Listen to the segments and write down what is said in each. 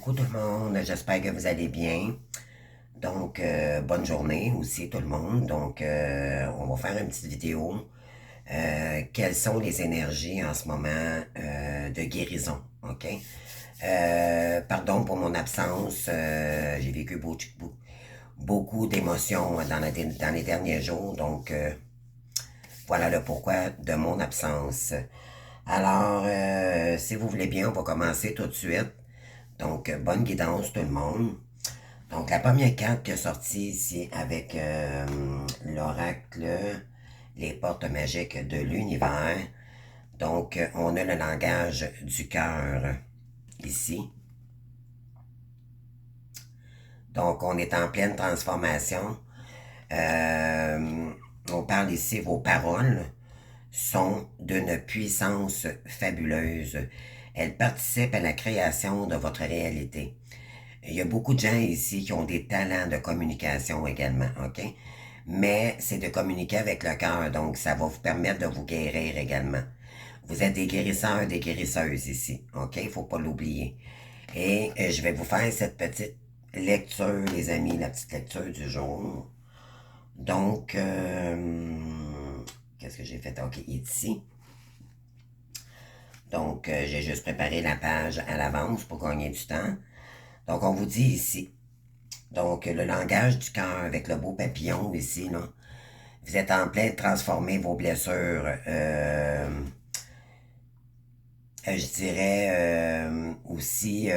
Coucou tout le monde, j'espère que vous allez bien. Donc, bonne journée aussi tout le monde. Donc, on va faire une petite vidéo. Quelles sont les énergies en ce moment de guérison, ok? Pardon pour mon absence, j'ai vécu beaucoup d'émotions dans les derniers jours, donc voilà le pourquoi de mon absence. Alors, si vous voulez bien, on va commencer tout de suite. Donc, bonne guidance tout le monde. Donc, la première carte qui est sortie ici avec l'oracle, les portes magiques de l'univers. Donc, on a le langage du cœur ici. Donc, on est en pleine transformation. On parle ici, vos paroles sont d'une puissance fabuleuse. Elles participent à la création de votre réalité. Il y a beaucoup de gens ici qui ont des talents de communication également, ok? Mais c'est de communiquer avec le cœur, donc ça va vous permettre de vous guérir également. Vous êtes des guérisseurs, des guérisseuses ici, ok? Il faut pas l'oublier. Et je vais vous faire cette petite lecture, les amis, la petite lecture du jour. Donc, qu'est-ce que j'ai fait? Ok, ici. Donc, j'ai juste préparé la page à l'avance pour gagner du temps. Donc, on vous dit ici, donc, le langage du cœur avec le beau papillon ici, là. Vous êtes en plein de transformer vos blessures. Je dirais aussi,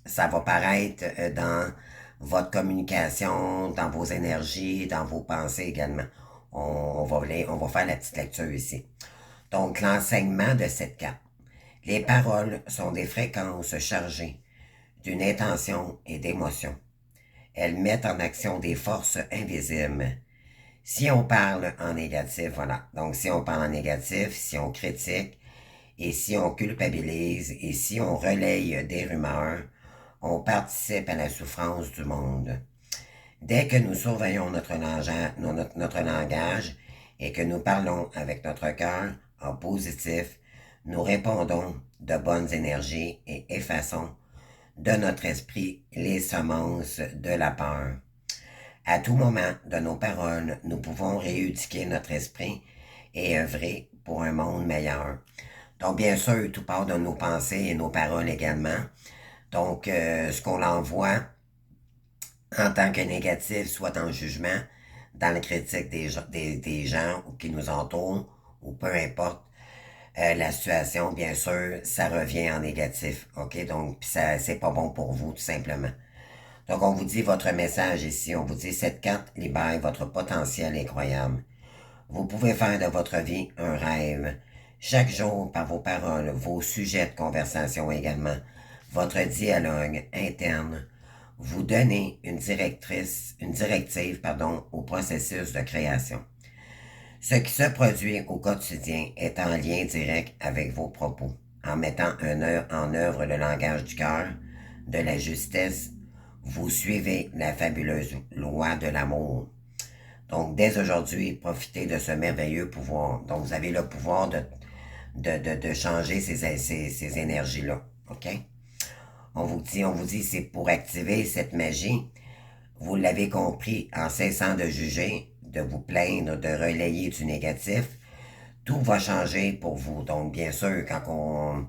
ça va paraître dans votre communication, dans vos énergies, dans vos pensées également. On va faire la petite lecture ici. Donc, l'enseignement de cette carte. Les paroles sont des fréquences chargées d'une intention et d'émotion. Elles mettent en action des forces invisibles. Si on parle en négatif, voilà. Donc, si on parle en négatif, si on critique, et si on culpabilise, et si on relaye des rumeurs, on participe à la souffrance du monde. Dès que nous surveillons notre langage et que nous parlons avec notre cœur en positif, nous répondons de bonnes énergies et effaçons de notre esprit les semences de la peur. À tout moment de nos paroles, nous pouvons rééduquer notre esprit et œuvrer pour un monde meilleur. Donc, bien sûr, tout part de nos pensées et nos paroles également. Donc, ce qu'on envoie en tant que négatif, soit en jugement, dans la critique des gens qui nous entourent, ou peu importe la situation, bien sûr, ça revient en négatif. OK? Donc, ça, c'est pas bon pour vous, tout simplement. Donc, on vous dit votre message ici. On vous dit cette carte libère votre potentiel incroyable. Vous pouvez faire de votre vie un rêve. Chaque jour, par vos paroles, vos sujets de conversation également, votre dialogue interne, vous donnez une directive, au processus de création. Ce qui se produit au quotidien est en lien direct avec vos propos. En mettant en œuvre le langage du cœur, de la justesse, vous suivez la fabuleuse loi de l'amour. Donc, dès aujourd'hui, profitez de ce merveilleux pouvoir. Donc, vous avez le pouvoir de changer ces énergies-là. OK? On vous dit, c'est pour activer cette magie. Vous l'avez compris, en cessant de juger, de vous plaindre, de relayer du négatif, tout va changer pour vous. Donc, bien sûr, quand on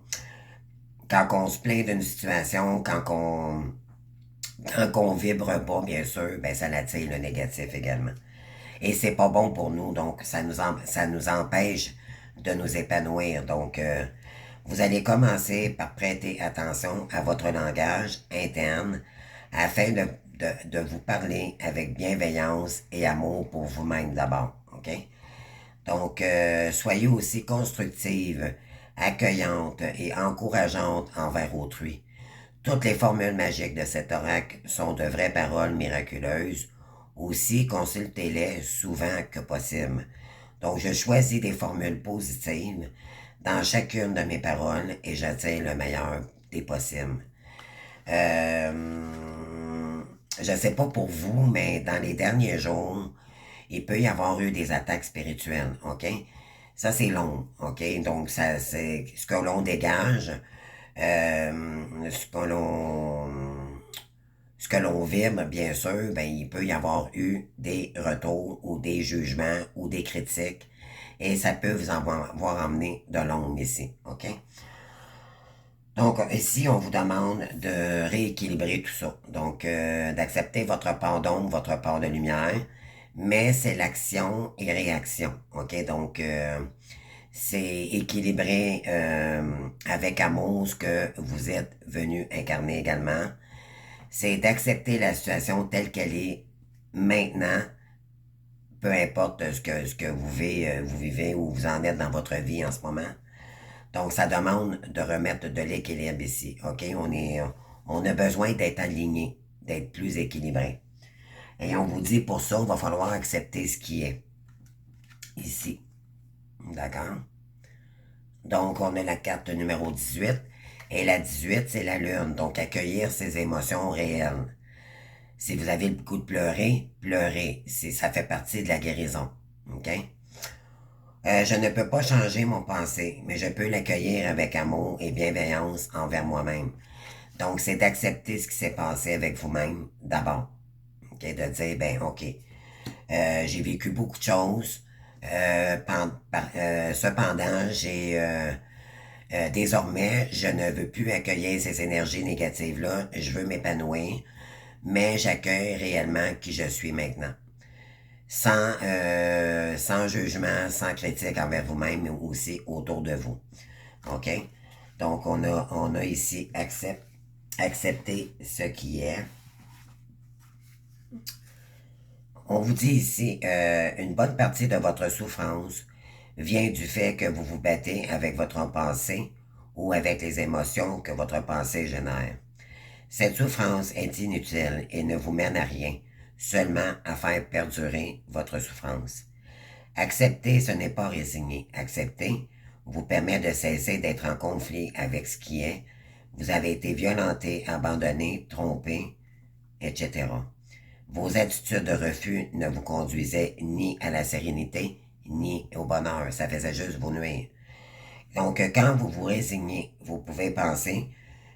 se plaint d'une situation, quand on vibre pas, bien sûr, ben ça attire le négatif également. Et c'est pas bon pour nous, donc ça nous empêche de nous épanouir. Donc, vous allez commencer par prêter attention à votre langage interne afin de vous parler avec bienveillance et amour pour vous-même d'abord. OK? Donc, soyez aussi constructive, accueillante et encourageante envers autrui. Toutes les formules magiques de cet oracle sont de vraies paroles miraculeuses. Aussi, consultez-les souvent que possible. Donc, je choisis des formules positives dans chacune de mes paroles et j'attire le meilleur des possibles. Je ne sais pas pour vous, mais dans les derniers jours, il peut y avoir eu des attaques spirituelles, OK? Ça, c'est long, OK? Donc, ça, c'est ce que l'on dégage, que l'on vibre, bien sûr, ben, il peut y avoir eu des retours ou des jugements ou des critiques et ça peut vous avoir emmené de l'ombre ici, OK? Donc, ici, on vous demande de rééquilibrer tout ça. Donc, d'accepter votre part d'ombre, votre part de lumière, mais c'est l'action et réaction, OK? Donc, c'est équilibrer avec amour ce que vous êtes venu incarner également. C'est d'accepter la situation telle qu'elle est maintenant, peu importe ce que vous vivez ou vous en êtes dans votre vie en ce moment. Donc, ça demande de remettre de l'équilibre ici. OK? On a besoin d'être aligné, d'être plus équilibré. Et on vous dit pour ça, il va falloir accepter ce qui est ici. D'accord? Donc, on a la carte numéro 18. Et la 18, c'est la lune. Donc, accueillir ses émotions réelles. Si vous avez le goût de pleurer, pleurez. Ça fait partie de la guérison. OK? Je ne peux pas changer mon pensée, mais je peux l'accueillir avec amour et bienveillance envers moi-même. Donc, c'est d'accepter ce qui s'est passé avec vous-même d'abord. Okay? De dire, ben, OK, j'ai vécu beaucoup de choses. Cependant, désormais, je ne veux plus accueillir ces énergies négatives-là. Je veux m'épanouir, mais j'accueille réellement qui je suis maintenant. Sans jugement, sans critique envers vous-même, mais aussi autour de vous. OK? Donc, on a ici accepter ce qui est. On vous dit ici, une bonne partie de votre souffrance vient du fait que vous vous battez avec votre pensée ou avec les émotions que votre pensée génère. Cette souffrance est inutile et ne vous mène à rien, seulement à faire perdurer votre souffrance. Accepter, ce n'est pas résigner. Accepter vous permet de cesser d'être en conflit avec ce qui est. Vous avez été violenté, abandonné, trompé, etc. Vos attitudes de refus ne vous conduisaient ni à la sérénité, ni au bonheur. Ça faisait juste vous nuire. Donc, quand vous vous résignez, vous pouvez penser,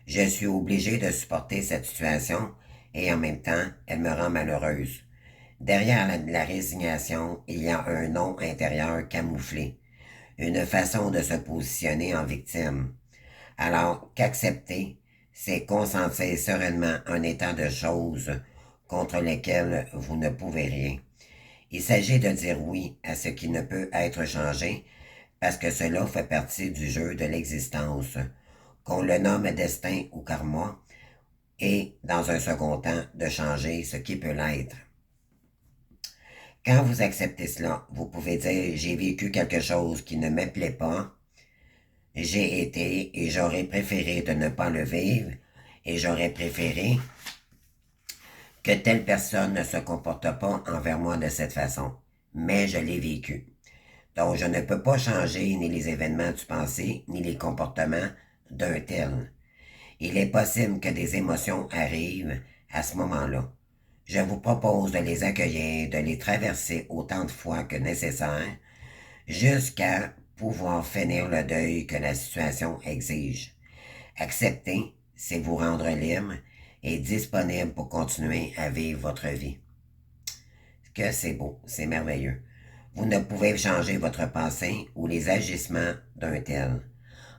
je suis obligé de supporter cette situation et en même temps, elle me rend malheureuse. Derrière la résignation, il y a un non intérieur camouflé, une façon de se positionner en victime. Alors qu'accepter, c'est consentir sereinement un état de choses contre lesquelles vous ne pouvez rien. Il s'agit de dire oui à ce qui ne peut être changé parce que cela fait partie du jeu de l'existence, qu'on le nomme destin ou karma, et, dans un second temps, de changer ce qui peut l'être. Quand vous acceptez cela, vous pouvez dire j'ai vécu quelque chose qui ne me plaît pas, j'ai été et j'aurais préféré de ne pas le vivre et j'aurais préféré que telle personne ne se comporte pas envers moi de cette façon, mais je l'ai vécu. Donc je ne peux pas changer ni les événements du passé ni les comportements d'un tel. Il est possible que des émotions arrivent à ce moment-là. Je vous propose de les accueillir, de les traverser autant de fois que nécessaire, jusqu'à pouvoir finir le deuil que la situation exige. Accepter, c'est vous rendre libre et disponible pour continuer à vivre votre vie. Que c'est beau, c'est merveilleux. Vous ne pouvez changer votre passé ou les agissements d'un tel.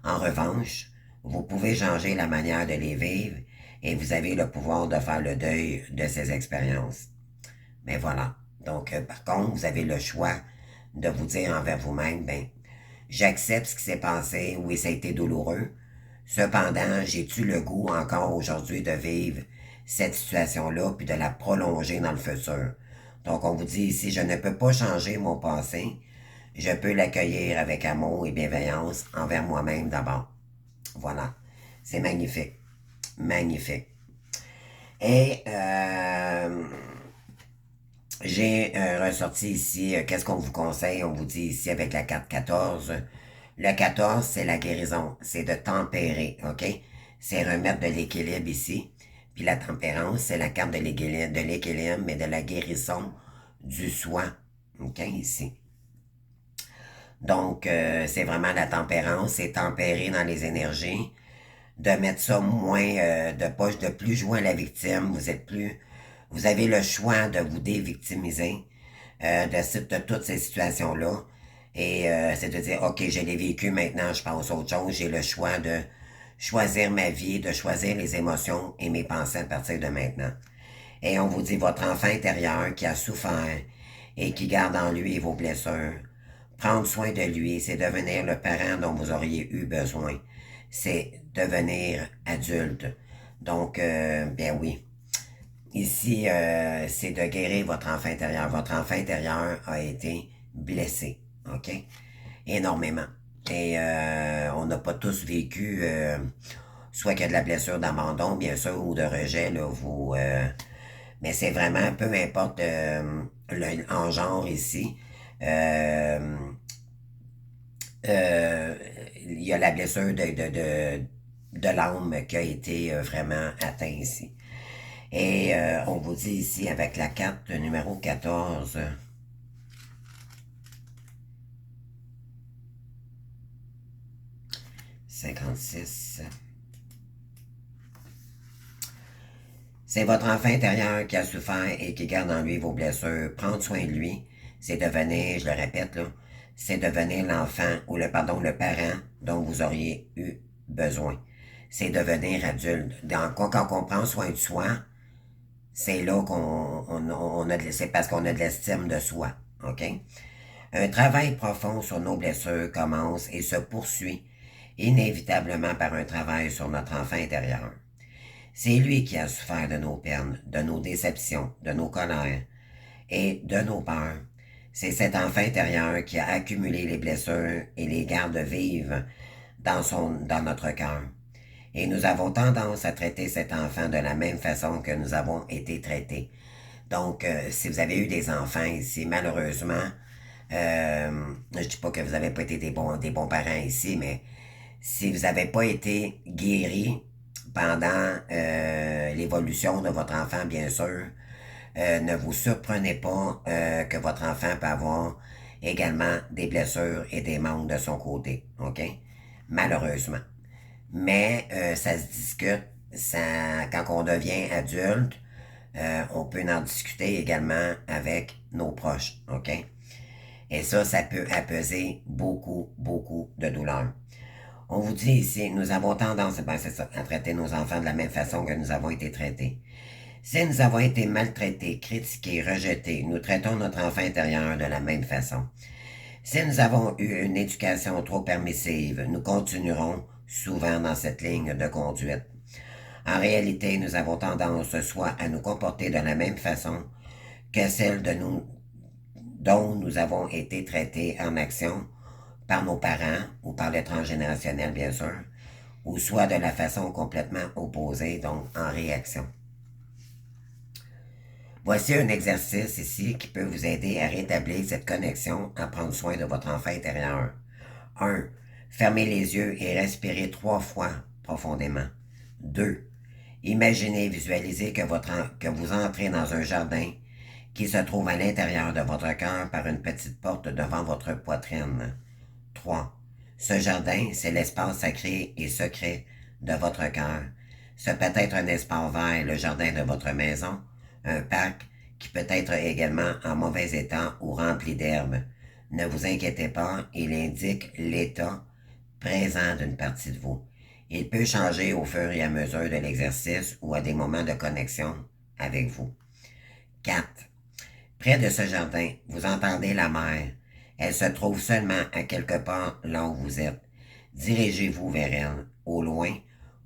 En revanche, vous pouvez changer la manière de les vivre et vous avez le pouvoir de faire le deuil de ces expériences. Mais voilà. Donc, par contre, vous avez le choix de vous dire envers vous-même, ben, j'accepte ce qui s'est passé, oui, ça a été douloureux. Cependant, j'ai-tu le goût encore aujourd'hui de vivre cette situation-là puis de la prolonger dans le futur? Donc, on vous dit ici, je ne peux pas changer mon passé. Je peux l'accueillir avec amour et bienveillance envers moi-même d'abord. Voilà. C'est magnifique. Magnifique. Et j'ai ressorti ici, qu'est-ce qu'on vous conseille? On vous dit ici avec la carte 14. Le 14, c'est la guérison. C'est de tempérer, OK? C'est remettre de l'équilibre ici. Puis la tempérance, c'est la carte de l'équilibre, mais de la guérison du soi. OK, ici. Donc, c'est vraiment la tempérance, c'est tempérer dans les énergies, de mettre ça moins, de plus jouer à la victime. Vous avez le choix de vous dévictimiser de toutes ces situations-là. Et c'est de dire, OK, je l'ai vécu, maintenant je passe à autre chose. J'ai le choix de choisir ma vie, de choisir les émotions et mes pensées à partir de maintenant. Et on vous dit, votre enfant intérieur qui a souffert et qui garde en lui vos blessures, prendre soin de lui, c'est devenir le parent dont vous auriez eu besoin. C'est devenir adulte. Donc, bien oui. Ici, c'est de guérir votre enfant intérieur. Votre enfant intérieur a été blessé, OK? Énormément. Et on n'a pas tous vécu, soit qu'il y a de la blessure d'abandon, bien sûr, ou de rejet, là, mais c'est vraiment, peu importe en genre ici, euh, il y a la blessure de l'âme qui a été vraiment atteinte ici. Et on vous dit ici avec la carte numéro 14, 56. C'est votre enfant intérieur qui a souffert et qui garde en lui vos blessures. Prendre soin de lui, c'est devenir, je le répète là, c'est devenir l'enfant ou le parent dont vous auriez eu besoin. C'est devenir adulte. Quand on prend soin de soi, c'est là c'est parce qu'on a de l'estime de soi. OK? Un travail profond sur nos blessures commence et se poursuit inévitablement par un travail sur notre enfant intérieur. C'est lui qui a souffert de nos peines, de nos déceptions, de nos colères et de nos peurs. C'est cet enfant intérieur qui a accumulé les blessures et les garde vives dans notre cœur. Et nous avons tendance à traiter cet enfant de la même façon que nous avons été traités. Donc, si vous avez eu des enfants ici, malheureusement, je dis pas que vous n'avez pas été des bons parents ici, mais si vous n'avez pas été guéri pendant l'évolution de votre enfant, bien sûr, ne vous surprenez pas que votre enfant peut avoir également des blessures et des manques de son côté, OK? Malheureusement. Mais ça se discute, quand on devient adulte, on peut en discuter également avec nos proches, OK? Et ça peut apaiser beaucoup, beaucoup de douleur. On vous dit ici, nous avons tendance, c'est ça, à traiter nos enfants de la même façon que nous avons été traités. Si nous avons été maltraités, critiqués, rejetés, nous traitons notre enfant intérieur de la même façon. Si nous avons eu une éducation trop permissive, nous continuerons souvent dans cette ligne de conduite. En réalité, nous avons tendance soit à nous comporter de la même façon que celle dont nous avons été traités en action par nos parents ou par le transgénérationnel, bien sûr, ou soit de la façon complètement opposée, donc en réaction. Voici un exercice ici qui peut vous aider à rétablir cette connexion à prendre soin de votre enfant intérieur. 1. Fermez les yeux et respirez 3 fois profondément. 2. Imaginez et visualisez que vous entrez dans un jardin qui se trouve à l'intérieur de votre cœur par une petite porte devant votre poitrine. 3. Ce jardin, c'est l'espace sacré et secret de votre cœur. Ce peut être un espace vert, le jardin de votre maison, un parc qui peut être également en mauvais état ou rempli d'herbes. Ne vous inquiétez pas, il indique l'état présent d'une partie de vous. Il peut changer au fur et à mesure de l'exercice ou à des moments de connexion avec vous. 4. Près de ce jardin, vous entendez la mer. Elle se trouve seulement à quelque part là où vous êtes. Dirigez-vous vers elle. Au loin,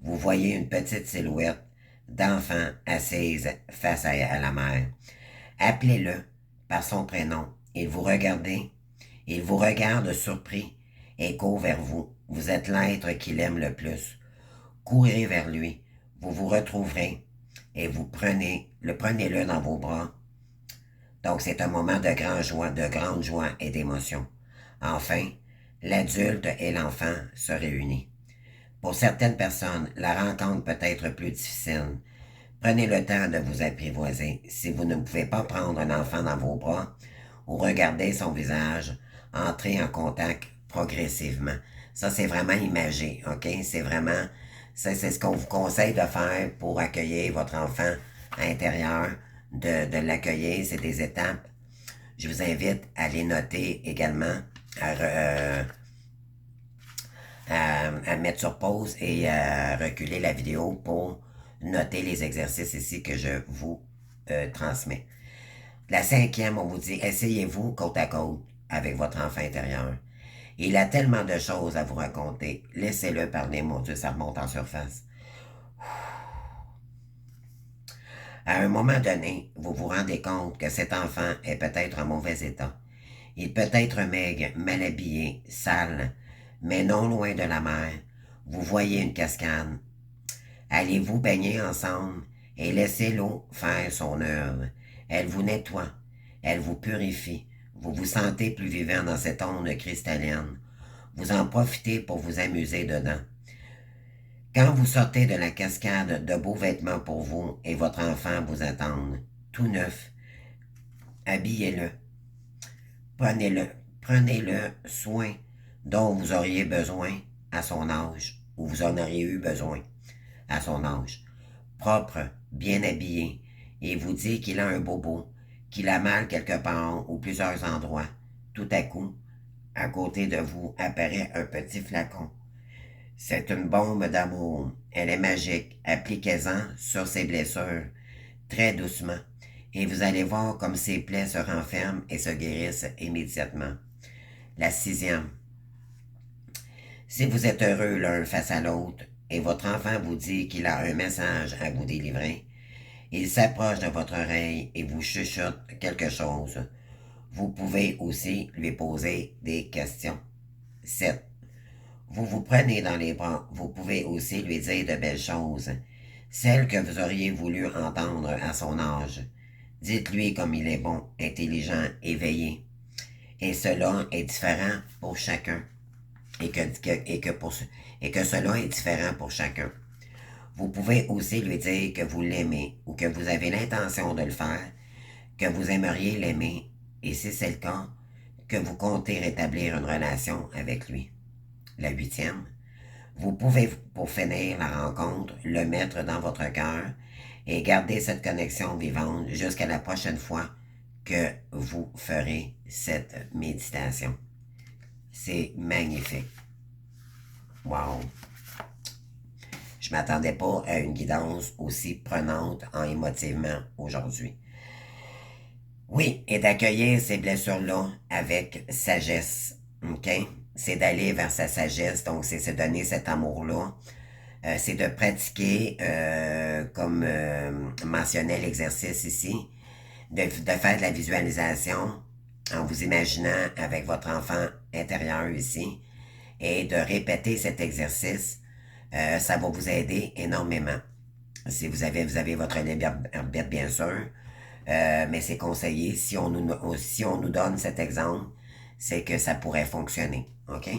vous voyez une petite silhouette d'enfant assise face à la mer. Appelez-le par son prénom. Il vous regarde surpris et court vers vous. Vous êtes l'être qu'il aime le plus. Courez vers lui. Vous vous retrouverez et prenez-le dans vos bras. Donc, c'est un moment de grande joie et d'émotion. Enfin, l'adulte et l'enfant se réunissent. Pour certaines personnes, la rencontre peut être plus difficile. Prenez le temps de vous apprivoiser. Si vous ne pouvez pas prendre un enfant dans vos bras ou regarder son visage, entrez en contact progressivement. Ça, c'est vraiment imagé, OK? C'est vraiment C'est ce qu'on vous conseille de faire pour accueillir votre enfant intérieur, de l'accueillir, c'est des étapes. Je vous invite à les noter également, à mettre sur pause et à reculer la vidéo pour noter les exercices ici que je vous transmets. La cinquième, on vous dit, essayez-vous côte à côte avec votre enfant intérieur. Il a tellement de choses à vous raconter. Laissez-le parler, mon Dieu, ça remonte en surface. À un moment donné, vous vous rendez compte que cet enfant est peut-être en mauvais état. Il peut être maigre, mal habillé, sale, mais non loin de la mer. Vous voyez une cascade. Allez-vous baigner ensemble et laissez l'eau faire son œuvre. Elle vous nettoie, elle vous purifie. Vous vous sentez plus vivant dans cette onde cristalline. Vous en profitez pour vous amuser dedans. Quand vous sortez de la cascade, de beaux vêtements pour vous et votre enfant vous attendent, tout neuf. Habillez-le. Prenez-le soin dont vous auriez besoin à son âge, ou vous en auriez eu besoin à son âge. Propre, bien habillé, et vous dit qu'il a un bobo, qu'il a mal quelque part ou plusieurs endroits. Tout à coup, à côté de vous apparaît un petit flacon. C'est une bombe d'amour. Elle est magique. Appliquez-en sur ses blessures, très doucement, et vous allez voir comme ses plaies se renferment et se guérissent immédiatement. La sixième. Si vous êtes heureux l'un face à l'autre, et votre enfant vous dit qu'il a un message à vous délivrer, il s'approche de votre oreille et vous chuchote quelque chose. Vous pouvez aussi lui poser des questions. 7. Vous vous prenez dans les bras, vous pouvez aussi lui dire de belles choses, celles que vous auriez voulu entendre à son âge. Dites-lui comme il est bon, intelligent, éveillé. Et cela est différent pour chacun. Et que cela est différent pour chacun. Vous pouvez aussi lui dire que vous l'aimez ou que vous avez l'intention de le faire, que vous aimeriez l'aimer, et si c'est le cas, que vous comptez rétablir une relation avec lui. La huitième, vous pouvez, pour finir la rencontre, le mettre dans votre cœur et garder cette connexion vivante jusqu'à la prochaine fois que vous ferez cette méditation. C'est magnifique. Wow! Je ne m'attendais pas à une guidance aussi prenante en émotivement aujourd'hui. Oui, et d'accueillir ces blessures-là avec sagesse, ok? C'est d'aller vers sa sagesse, donc c'est se donner cet amour-là. C'est de pratiquer, comme mentionnait l'exercice ici, de faire de la visualisation en vous imaginant avec votre enfant intérieur ici et de répéter cet exercice. Ça va vous aider énormément. Si vous avez votre libre arbitre, bien sûr, mais c'est conseillé, si on nous donne cet exemple, c'est que ça pourrait fonctionner, ok?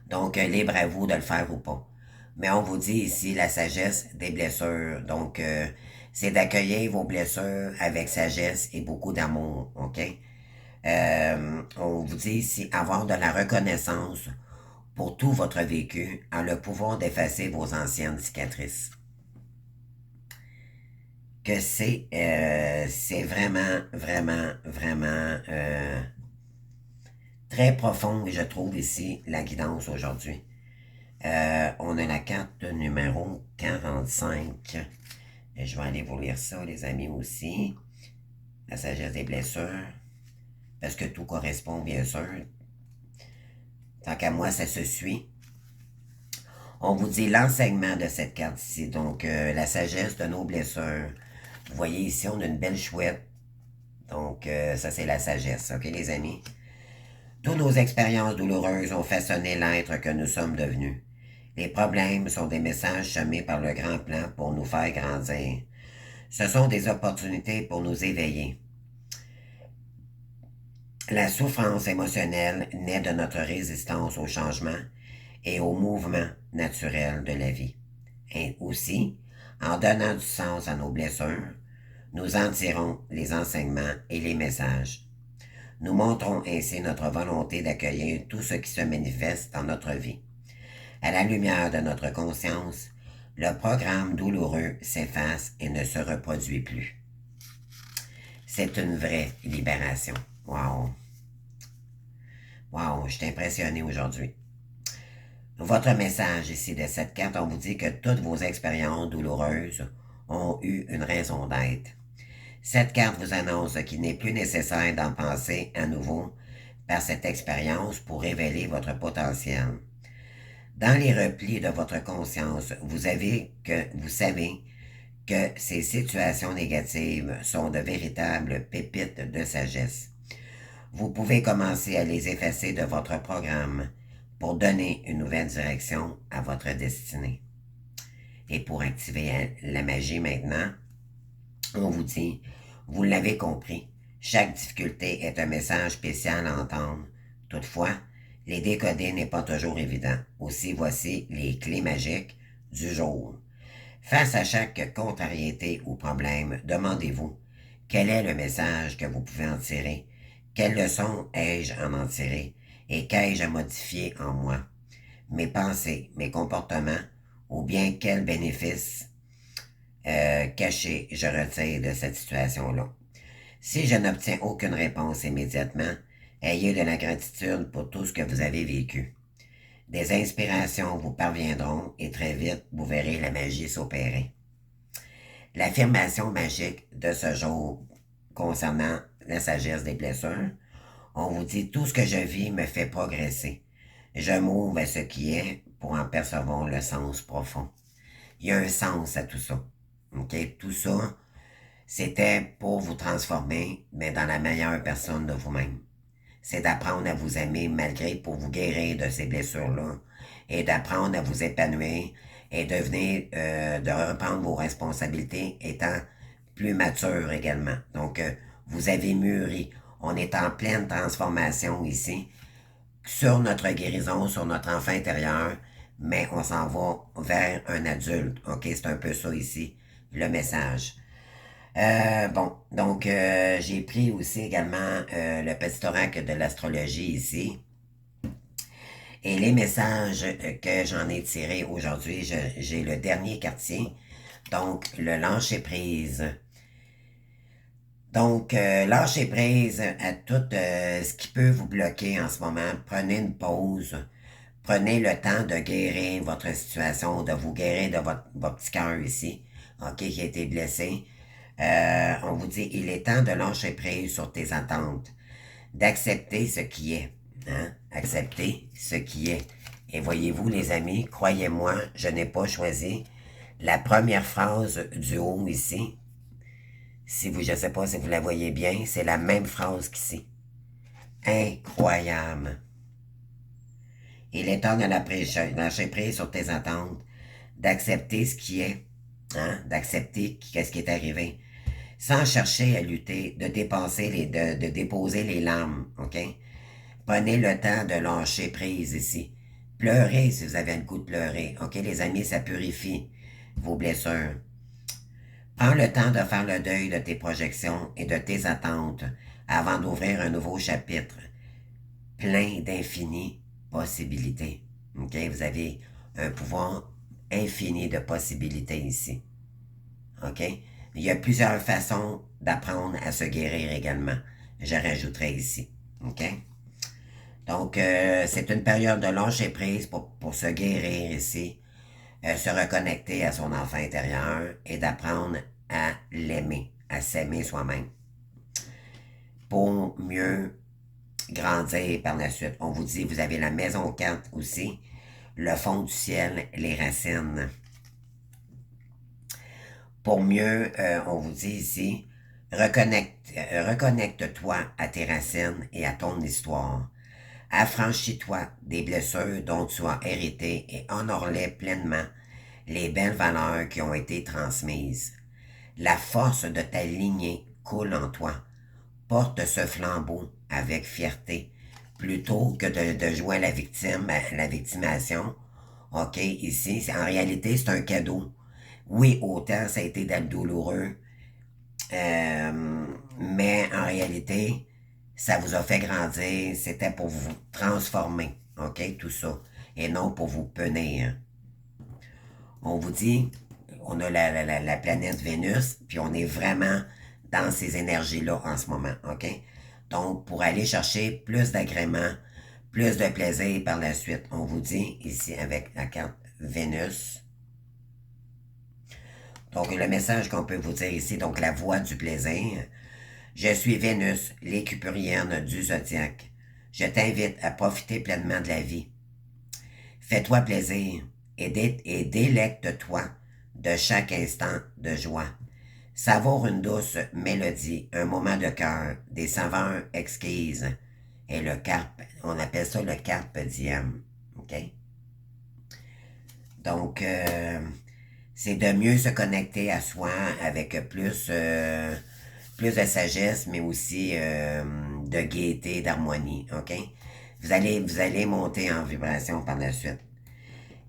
Donc, libre à vous de le faire ou pas. Mais on vous dit ici la sagesse des blessures. Donc, c'est d'accueillir vos blessures avec sagesse et beaucoup d'amour, ok? On vous dit ici avoir de la reconnaissance pour tout votre vécu a le pouvoir d'effacer vos anciennes cicatrices. Que c'est vraiment, vraiment, vraiment très profond, je trouve ici, la guidance aujourd'hui. On a la carte numéro 45. Et je vais aller vous lire ça, les amis, aussi. La sagesse des blessures. Parce que tout correspond, bien sûr. Tant qu'à moi, ça se suit. On vous dit l'enseignement de cette carte ici. Donc, la sagesse de nos blessures. Vous voyez ici, on a une belle chouette. Donc, ça, c'est la sagesse. OK, les amis? Toutes nos expériences douloureuses ont façonné l'être que nous sommes devenus. Les problèmes sont des messages semés par le grand plan pour nous faire grandir. Ce sont des opportunités pour nous éveiller. La souffrance émotionnelle naît de notre résistance au changement et au mouvement naturel de la vie. Et aussi, en donnant du sens à nos blessures, nous en tirons les enseignements et les messages. Nous montrons ainsi notre volonté d'accueillir tout ce qui se manifeste dans notre vie. À la lumière de notre conscience, le programme douloureux s'efface et ne se reproduit plus. C'est une vraie libération. Wow! Wow, je suis impressionné aujourd'hui. Votre message ici de cette carte, on vous dit que toutes vos expériences douloureuses ont eu une raison d'être. Cette carte vous annonce qu'il n'est plus nécessaire d'en penser à nouveau par cette expérience pour révéler votre potentiel. Dans les replis de votre conscience, vous savez que ces situations négatives sont de véritables pépites de sagesse. Vous pouvez commencer à les effacer de votre programme pour donner une nouvelle direction à votre destinée. Et pour activer la magie maintenant, on vous dit, vous l'avez compris, chaque difficulté est un message spécial à entendre. Toutefois, les décoder n'est pas toujours évident. Aussi, voici les clés magiques du jour. Face à chaque contrariété ou problème, demandez-vous, quel est le message que vous pouvez en tirer? Quelle leçon ai-je à en tirer? Et qu'ai-je à modifier en moi? Mes pensées, mes comportements, ou bien quel bénéfice caché je retire de cette situation-là? Si je n'obtiens aucune réponse immédiatement, ayez de la gratitude pour tout ce que vous avez vécu. Des inspirations vous parviendront et très vite, vous verrez la magie s'opérer. L'affirmation magique de ce jour concernant la sagesse des blessures, on vous dit tout ce que je vis me fait progresser. Je m'ouvre à ce qui est pour en percevoir le sens profond. Il y a un sens à tout ça. OK? Tout ça, c'était pour vous transformer, mais dans la meilleure personne de vous-même. C'est d'apprendre à vous aimer malgré pour vous guérir de ces blessures-là et d'apprendre à vous épanouir et de reprendre vos responsabilités étant plus mature également. Donc, vous avez mûri. On est en pleine transformation ici sur notre guérison, sur notre enfant intérieur, mais on s'en va vers un adulte. OK, c'est un peu ça ici, le message. Bon, donc j'ai pris aussi également le petit oracle de l'astrologie ici. Et les messages que j'en ai tirés aujourd'hui, j'ai le dernier quartier, donc le lâcher prise. Donc, lâchez prise à tout ce qui peut vous bloquer en ce moment. Prenez une pause. Prenez le temps de guérir votre situation, de vous guérir de votre petit cœur ici, ok, qui a été blessé. On vous dit, il est temps de lâcher prise sur tes attentes, d'accepter ce qui est. Hein? Accepter ce qui est. Et voyez-vous, les amis, croyez-moi, je n'ai pas choisi la première phrase du haut ici. Si vous, je ne sais pas si vous la voyez bien, c'est la même phrase qu'ici. Incroyable. Il est temps de lâcher prise sur tes attentes, d'accepter ce qui est, hein, d'accepter qu'est-ce qui est arrivé, sans chercher à lutter, de déposer les larmes, ok? Prenez le temps de lâcher prise ici. Pleurez si vous avez le goût de pleurer, ok, les amis, ça purifie vos blessures. Prends le temps de faire le deuil de tes projections et de tes attentes avant d'ouvrir un nouveau chapitre plein d'infinies possibilités. Ok? Vous avez un pouvoir infini de possibilités ici. Ok? Il y a plusieurs façons d'apprendre à se guérir également. Je rajouterai ici. Ok? Donc, c'est une période de lâcher prise pour se guérir ici, se reconnecter à son enfant intérieur et d'apprendre à l'aimer, à s'aimer soi-même. Pour mieux grandir par la suite. On vous dit, vous avez la maison 4 aussi, le fond du ciel, les racines. Pour mieux, on vous dit ici, reconnecte-toi à tes racines et à ton histoire. Affranchis-toi des blessures dont tu as hérité et honore-les pleinement, les belles valeurs qui ont été transmises. La force de ta lignée coule en toi. Porte ce flambeau avec fierté, plutôt que de jouer à la victimation. OK, ici, en réalité, c'est un cadeau. Oui, autant ça a été douloureux, mais en réalité, ça vous a fait grandir, c'était pour vous transformer, OK, tout ça. et non pour vous punir. On vous dit, on a la planète Vénus, puis on est vraiment dans ces énergies-là en ce moment, OK? Donc, pour aller chercher plus d'agrément, plus de plaisir par la suite, on vous dit ici avec la carte Vénus. Donc, le message qu'on peut vous dire ici, donc la voie du plaisir. Je suis Vénus, l'écupurienne du zodiaque. Je t'invite à profiter pleinement de la vie. Fais-toi plaisir et délecte-toi de chaque instant de joie. Savoure une douce mélodie, un moment de cœur, des saveurs exquises. Et le carpe, on appelle ça le carpe diem. OK? Donc, c'est de mieux se connecter à soi avec plus de sagesse, mais aussi de gaieté, d'harmonie. OK? Vous allez monter en vibration par la suite.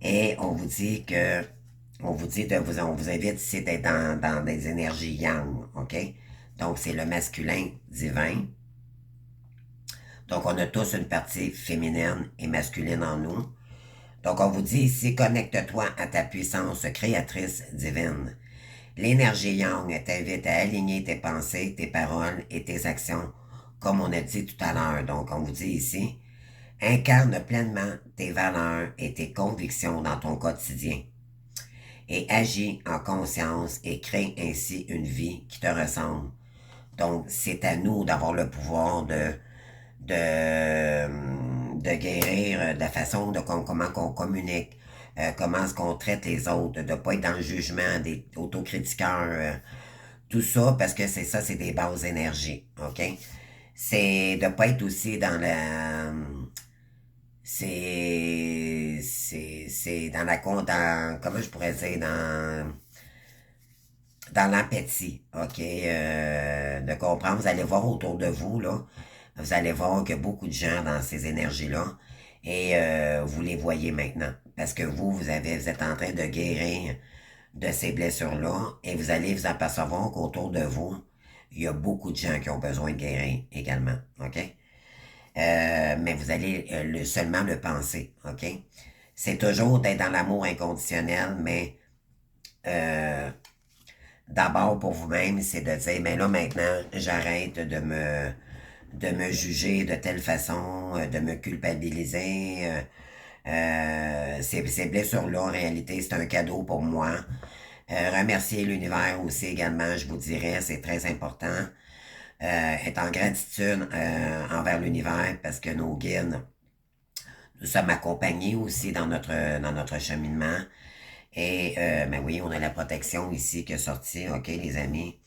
Et on vous dit on vous invite ici d'être dans des énergies yang, OK? Donc, c'est le masculin divin. Donc, on a tous une partie féminine et masculine en nous. Donc, on vous dit ici, connecte-toi à ta puissance créatrice divine. L'énergie yang t'invite à aligner tes pensées, tes paroles et tes actions, comme on a dit tout à l'heure. Donc, on vous dit ici, incarne pleinement tes valeurs et tes convictions dans ton quotidien et agis en conscience et crée ainsi une vie qui te ressemble. Donc, c'est à nous d'avoir le pouvoir de guérir de la façon de comment qu'on communique, comment est-ce qu'on traite les autres, de ne pas être dans le jugement des autocritiqueurs, tout ça, parce que c'est ça, c'est des basses énergies, OK? C'est de ne pas être aussi dans la... C'est comment je pourrais dire, dans l'empathie, OK? De comprendre, vous allez voir autour de vous, là, vous allez voir qu'il y a beaucoup de gens dans ces énergies-là et vous les voyez maintenant. Parce que vous êtes en train de guérir de ces blessures-là et vous allez vous apercevoir qu'autour de vous, il y a beaucoup de gens qui ont besoin de guérir également, OK? Mais vous allez seulement le penser, OK? C'est toujours d'être dans l'amour inconditionnel, mais d'abord pour vous-même, c'est de dire, mais là maintenant, j'arrête de me juger de telle façon, de me culpabiliser. Ces blessures-là, en réalité, c'est un cadeau pour moi. Remercier l'univers aussi également, je vous dirais, c'est très important. Être en gratitude envers l'univers parce que nos guides, nous sommes accompagnés aussi dans notre cheminement. Et ben oui, on a la protection ici qui est sortie, OK, les amis.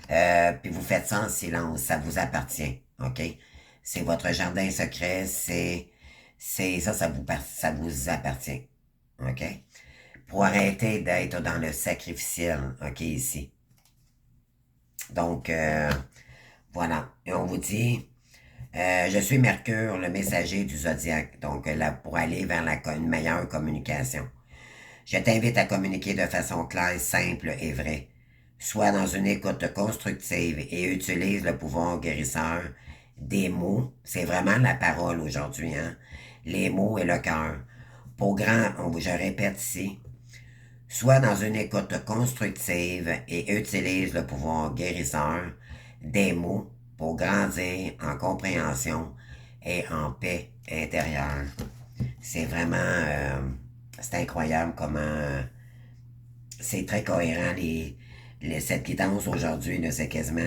Puis vous faites ça en silence, ça vous appartient, OK? C'est votre jardin secret, ça vous appartient, OK? Pour arrêter d'être dans le sacrificiel, OK, ici. Donc, voilà. Et on vous dit, je suis Mercure, le messager du zodiaque. Donc, là, pour aller vers une meilleure communication. Je t'invite à communiquer de façon claire, simple et vraie. Sois dans une écoute constructive et utilise le pouvoir guérisseur des mots. C'est vraiment la parole aujourd'hui, hein? Les mots et le cœur. Je répète ici, sois dans une écoute constructive et utilise le pouvoir guérisseur des mots pour grandir en compréhension et en paix intérieure. C'est vraiment... c'est incroyable comment c'est très cohérent. Cette guidance aujourd'hui, c'est quasiment...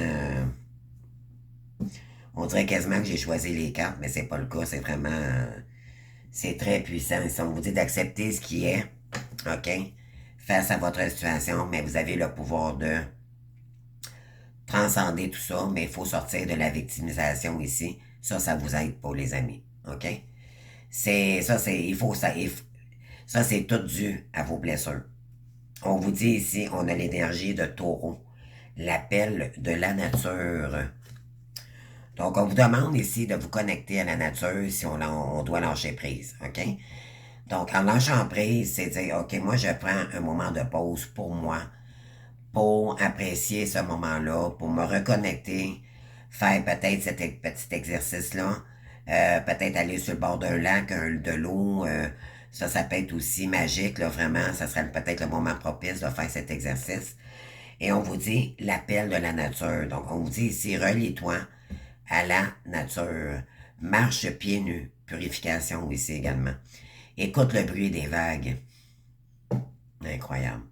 on dirait quasiment que j'ai choisi les cartes, mais c'est pas le cas. C'est vraiment... c'est très puissant. Si on vous dit d'accepter ce qui est, OK, face à votre situation, mais vous avez le pouvoir de transcender tout ça, mais il faut sortir de la victimisation ici. Ça vous aide pas, les amis. OK? Ça, c'est tout dû à vos blessures. On vous dit ici, on a l'énergie de taureau, l'appel de la nature. Donc, on vous demande ici de vous connecter à la nature si on doit lâcher prise, OK? Donc, en lâchant prise, c'est dire, OK, moi, je prends un moment de pause pour moi, pour apprécier ce moment-là, pour me reconnecter, faire peut-être cet petit exercice-là, peut-être aller sur le bord d'un lac, de l'eau, Ça peut être aussi magique, là, vraiment, ça serait peut-être le moment propice de faire cet exercice. Et on vous dit l'appel de la nature. Donc, on vous dit ici, relie-toi à la nature. Marche pieds nus. Purification ici également. Écoute le bruit des vagues. Incroyable.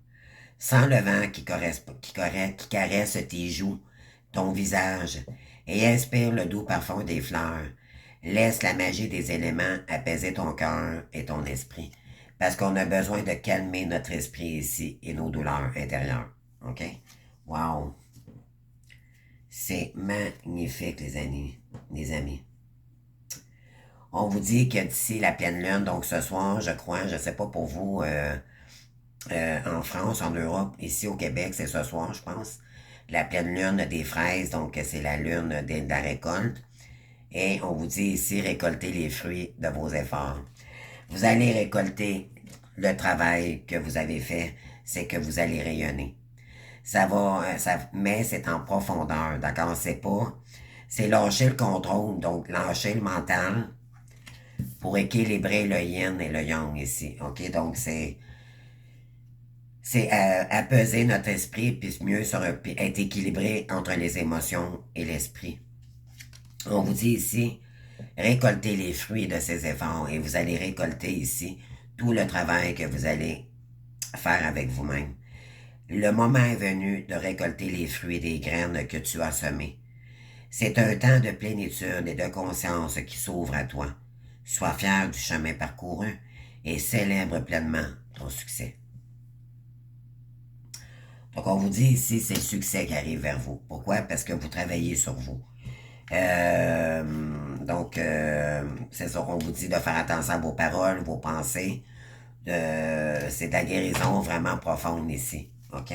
Sens le vent qui caresse tes joues, ton visage, et inspire le doux parfum des fleurs. Laisse la magie des éléments apaiser ton cœur et ton esprit. Parce qu'on a besoin de calmer notre esprit ici et nos douleurs intérieures. OK? Wow! C'est magnifique, les amis. Les amis. On vous dit que d'ici la pleine lune, donc ce soir, je crois, je ne sais pas pour vous, en France, en Europe, ici au Québec, c'est ce soir, je pense, la pleine lune des fraises, donc c'est la lune de la récolte. Et on vous dit ici, récoltez les fruits de vos efforts. Vous allez récolter le travail que vous avez fait, c'est que vous allez rayonner. Mais c'est en profondeur, d'accord? C'est lâcher le contrôle, donc lâcher le mental pour équilibrer le yin et le yang ici, ok? Donc c'est apaiser notre esprit puis mieux puis être équilibré entre les émotions et l'esprit. On vous dit ici, récoltez les fruits de ces efforts et vous allez récolter ici tout le travail que vous allez faire avec vous-même. Le moment est venu de récolter les fruits des graines que tu as semées. C'est un temps de plénitude et de conscience qui s'ouvre à toi. Sois fier du chemin parcouru et célèbre pleinement ton succès. Donc, on vous dit ici, c'est le succès qui arrive vers vous. Pourquoi? Parce que vous travaillez sur vous. C'est ça, on vous dit de faire attention à vos paroles, vos pensées. C'est de la guérison vraiment profonde ici. OK?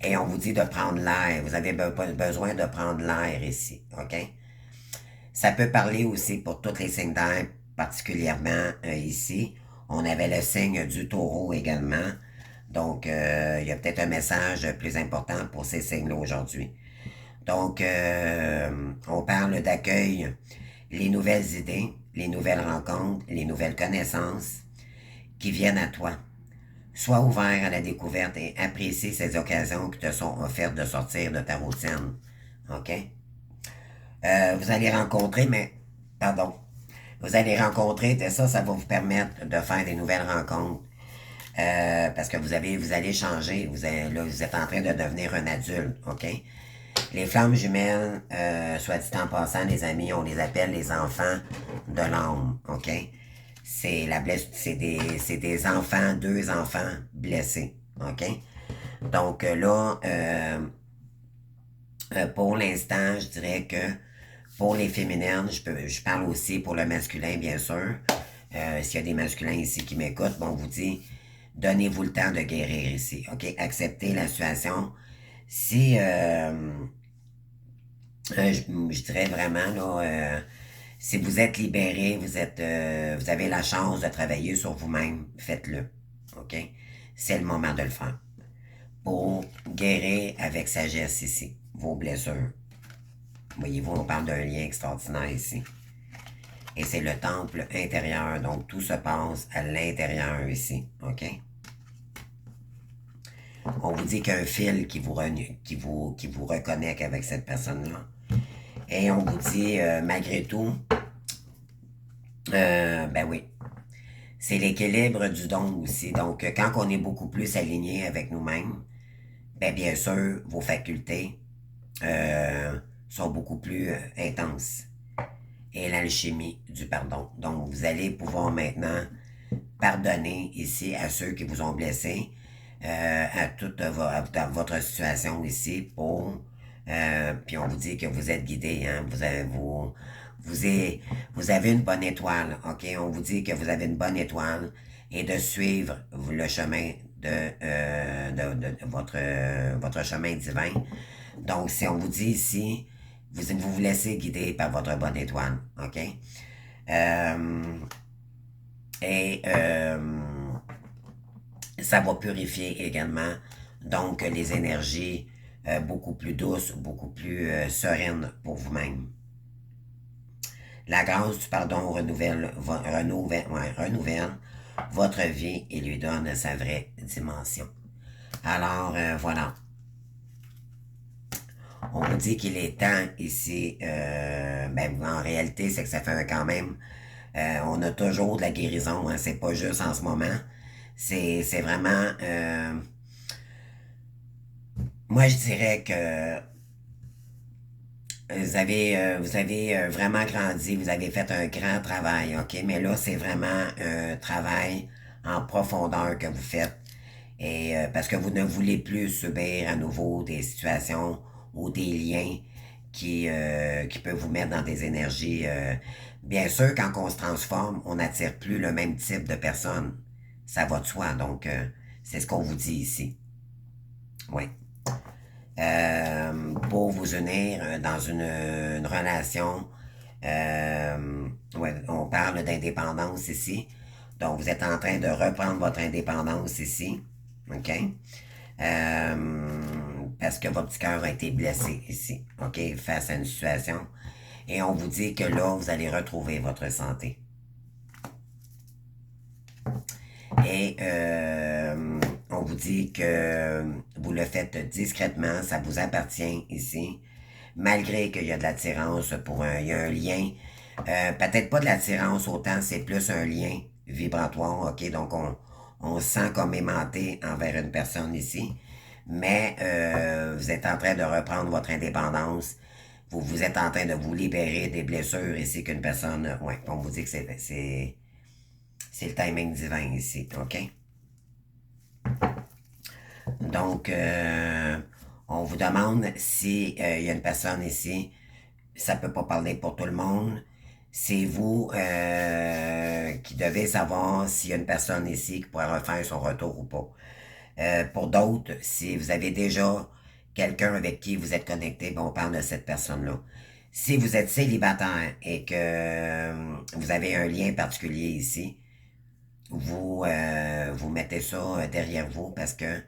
Et on vous dit de prendre l'air. Vous avez besoin de prendre l'air ici. OK? Ça peut parler aussi pour tous les signes d'air, particulièrement ici. On avait le signe du taureau également. Donc, il y a peut-être un message plus important pour ces signes-là aujourd'hui. Donc, on parle d'accueil, les nouvelles idées, les nouvelles rencontres, les nouvelles connaissances qui viennent à toi. Sois ouvert à la découverte et apprécie ces occasions qui te sont offertes de sortir de ta routine. OK? Vous allez rencontrer, vous allez rencontrer, ça va vous permettre de faire des nouvelles rencontres. Parce que vous allez changer, vous êtes en train de devenir un adulte, OK? Les flammes jumelles, soit dit en passant, les amis, on les appelle les enfants de l'âme, OK? C'est des enfants, deux enfants blessés, OK? Donc là, pour l'instant, je dirais que pour les féminines, je parle aussi pour le masculin, bien sûr. S'il y a des masculins ici qui m'écoutent, bon, on vous dit, donnez-vous le temps de guérir ici, OK? Acceptez la situation. Si, je dirais vraiment, là, si vous êtes libéré, vous avez la chance de travailler sur vous-même, faites-le, OK? C'est le moment de le faire. Pour guérir avec sagesse ici, vos blessures. Voyez-vous, on parle d'un lien extraordinaire ici. Et c'est le temple intérieur, donc tout se passe à l'intérieur ici, OK? On vous dit qu'il y a un fil qui vous reconnecte avec cette personne-là. Et on vous dit, malgré tout, ben oui, c'est l'équilibre du don aussi. Donc, quand on est beaucoup plus aligné avec nous-mêmes, ben bien sûr, vos facultés sont beaucoup plus intenses. Et l'alchimie du pardon. Donc, vous allez pouvoir maintenant pardonner ici à ceux qui vous ont blessé, à toute votre situation ici puis on vous dit que vous êtes guidé, hein, vous avez une bonne étoile, ok? On vous dit que vous avez une bonne étoile et de suivre le chemin de votre chemin divin. Donc, si on vous dit ici, vous vous laissez guider par votre bonne étoile, ok? Ça va purifier également, donc, les énergies beaucoup plus douces, beaucoup plus sereines pour vous-même. La grâce du pardon renouvelle votre vie et lui donne sa vraie dimension. Alors, voilà. On vous dit qu'il est temps ici, ben, en réalité, c'est que ça fait quand même, on a toujours de la guérison, hein, c'est pas juste en ce moment. C'est vraiment, moi je dirais que vous avez vraiment grandi, vous avez fait un grand travail, ok? Mais là, c'est vraiment un travail en profondeur que vous faites. Et parce que vous ne voulez plus subir à nouveau des situations ou des liens qui peuvent vous mettre dans des énergies. Bien sûr, quand on se transforme, on n'attire plus le même type de personnes. Ça va de soi. Donc, c'est ce qu'on vous dit ici. Oui. Pour vous unir dans une relation. Ouais, on parle d'indépendance ici. Donc, vous êtes en train de reprendre votre indépendance ici. OK? Parce que votre petit cœur a été blessé ici. OK? Face à une situation. Et on vous dit que là, vous allez retrouver votre santé. Et on vous dit que vous le faites discrètement, ça vous appartient ici, malgré qu'il y a de l'attirance il y a un lien, peut-être pas de l'attirance autant, c'est plus un lien vibratoire, ok, donc on se sent comme aimanté envers une personne ici, mais vous êtes en train de reprendre votre indépendance, vous êtes en train de vous libérer des blessures ici qu'une personne, ouais, on vous dit que c'est le timing divin ici, ok? Donc, on vous demande si il y a une personne ici, ça peut pas parler pour tout le monde. C'est vous qui devez savoir s'il y a une personne ici qui pourrait refaire son retour ou pas. Pour d'autres, si vous avez déjà quelqu'un avec qui vous êtes connecté, ben on parle de cette personne-là. Si vous êtes célibataire et que vous avez un lien particulier ici, vous mettez ça derrière vous parce que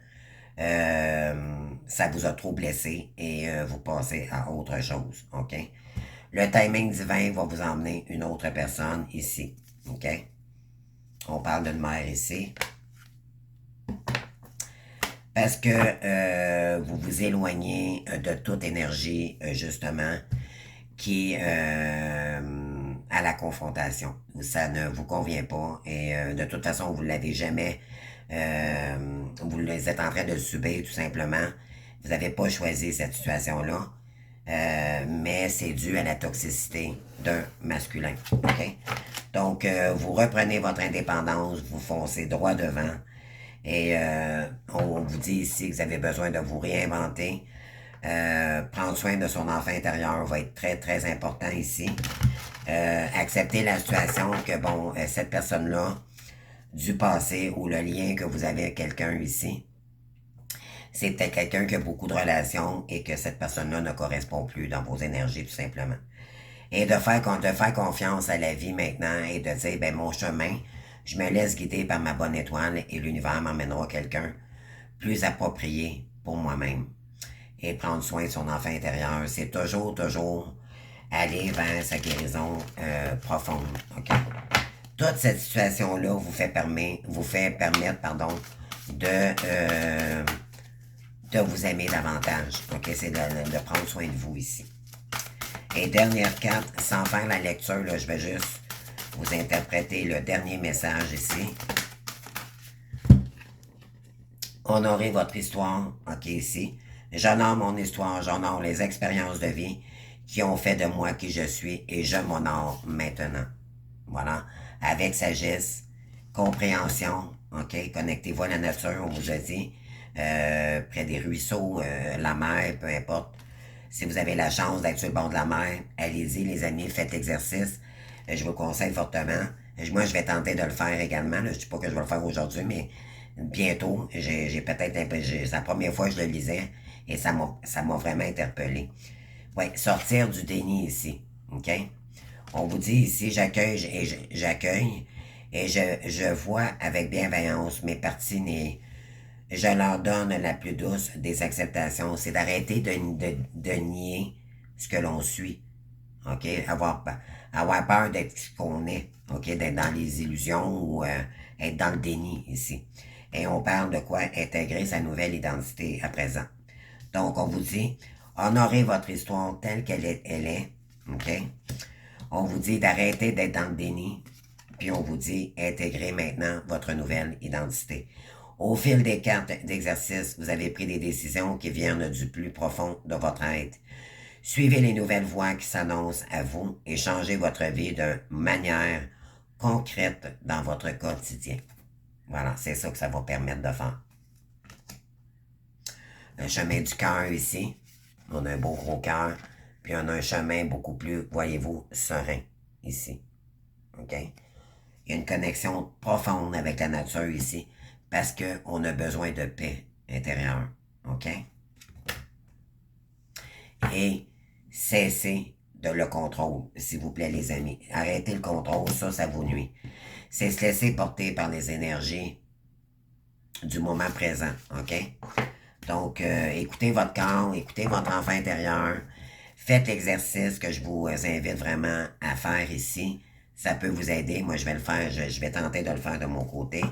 ça vous a trop blessé et vous passez à autre chose, OK? Le timing divin va vous emmener une autre personne ici, OK? On parle d'une mère ici. Parce que vous vous éloignez de toute énergie, justement, qui à la confrontation. Ça ne vous convient pas et de toute façon, vous ne l'avez jamais. Vous êtes en train de le subir tout simplement. Vous n'avez pas choisi cette situation-là, mais c'est dû à la toxicité d'un masculin. OK? Donc, vous reprenez votre indépendance, vous foncez droit devant et on vous dit ici que vous avez besoin de vous réinventer. Prendre soin de son enfant intérieur va être très, très important ici. Accepter la situation que, bon, cette personne-là, du passé ou le lien que vous avez avec quelqu'un ici, c'est peut-être quelqu'un qui a beaucoup de relations et que cette personne-là ne correspond plus dans vos énergies, tout simplement. Et de faire confiance à la vie maintenant et de dire, ben, mon chemin, je me laisse guider par ma bonne étoile et l'univers m'emmènera quelqu'un plus approprié pour moi-même. Et prendre soin de son enfant intérieur, c'est toujours, toujours aller vers sa guérison profonde. Okay? Toute cette situation-là vous fait permettre de vous aimer davantage. Okay? C'est de prendre soin de vous ici. Et dernière carte, sans faire la lecture, là, je vais juste vous interpréter le dernier message ici. Honorez votre histoire, ok, ici. J'honore mon histoire, j'honore les expériences de vie qui ont fait de moi qui je suis et je m'honore maintenant. Voilà. Avec sagesse, compréhension, ok, connectez-vous à la nature, on vous a dit, près des ruisseaux, la mer, peu importe. Si vous avez la chance d'être sur le bord de la mer, allez-y les amis, faites l'exercice. Je vous conseille fortement. Moi, je vais tenter de le faire également. Là. Je ne dis pas que je vais le faire aujourd'hui, mais bientôt, j'ai peut-être un peu... C'est la première fois que je le lisais et ça m'a vraiment interpellé. Oui, sortir du déni ici. OK? On vous dit ici, j'accueille et je vois avec bienveillance mes parties nées. Je leur donne la plus douce des acceptations. C'est d'arrêter de nier ce que l'on suit. OK? avoir peur d'être ce qu'on est, ok, d'être dans les illusions ou être dans le déni ici. Et on parle de quoi? Intégrer sa nouvelle identité à présent. Donc, on vous dit, honorez votre histoire telle qu'elle est, ok? On vous dit d'arrêter d'être dans le déni, puis on vous dit, intégrez maintenant votre nouvelle identité. Au fil des cartes d'exercice, vous avez pris des décisions qui viennent du plus profond de votre être. Suivez les nouvelles voies qui s'annoncent à vous et changez votre vie de manière concrète dans votre quotidien. Voilà, c'est ça que ça va permettre de faire. Le chemin du cœur ici, on a un beau gros cœur, puis on a un chemin beaucoup plus, voyez-vous, serein ici. OK? Il y a une connexion profonde avec la nature ici, parce qu'on a besoin de paix intérieure. OK? Et cessez de le contrôle, s'il vous plaît, les amis. Arrêtez le contrôle, ça vous nuit. C'est se laisser porter par les énergies du moment présent, OK? Donc, écoutez votre corps, écoutez votre enfant intérieur, faites l'exercice que je vous invite vraiment à faire ici. Ça peut vous aider. Moi, je vais le faire, je vais tenter de le faire de mon côté.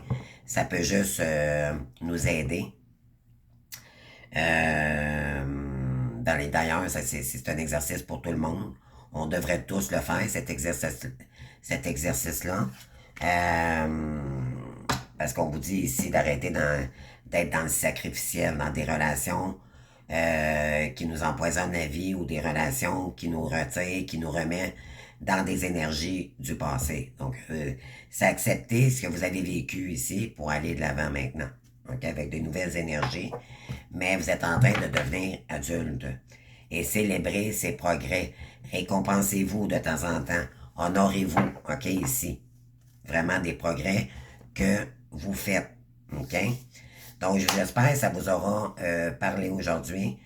Ça peut juste nous aider. D'ailleurs, c'est un exercice pour tout le monde. On devrait tous le faire, cet exercice-là. Parce qu'on vous dit ici d'arrêter d'être dans le sacrificiel, dans des relations qui nous empoisonnent la vie ou des relations qui nous retirent, qui nous remettent dans des énergies du passé. Donc, c'est accepter ce que vous avez vécu ici pour aller de l'avant maintenant. Okay, avec de nouvelles énergies, mais vous êtes en train de devenir adulte. Et célébrez ces progrès. Récompensez-vous de temps en temps. Honorez-vous, OK, ici. Vraiment des progrès que vous faites, OK? Donc, j'espère que ça vous aura parlé aujourd'hui.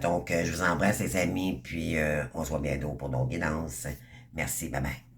Donc, je vous embrasse, les amis, puis on se voit bientôt pour d'autres guidances. Merci, bye bye.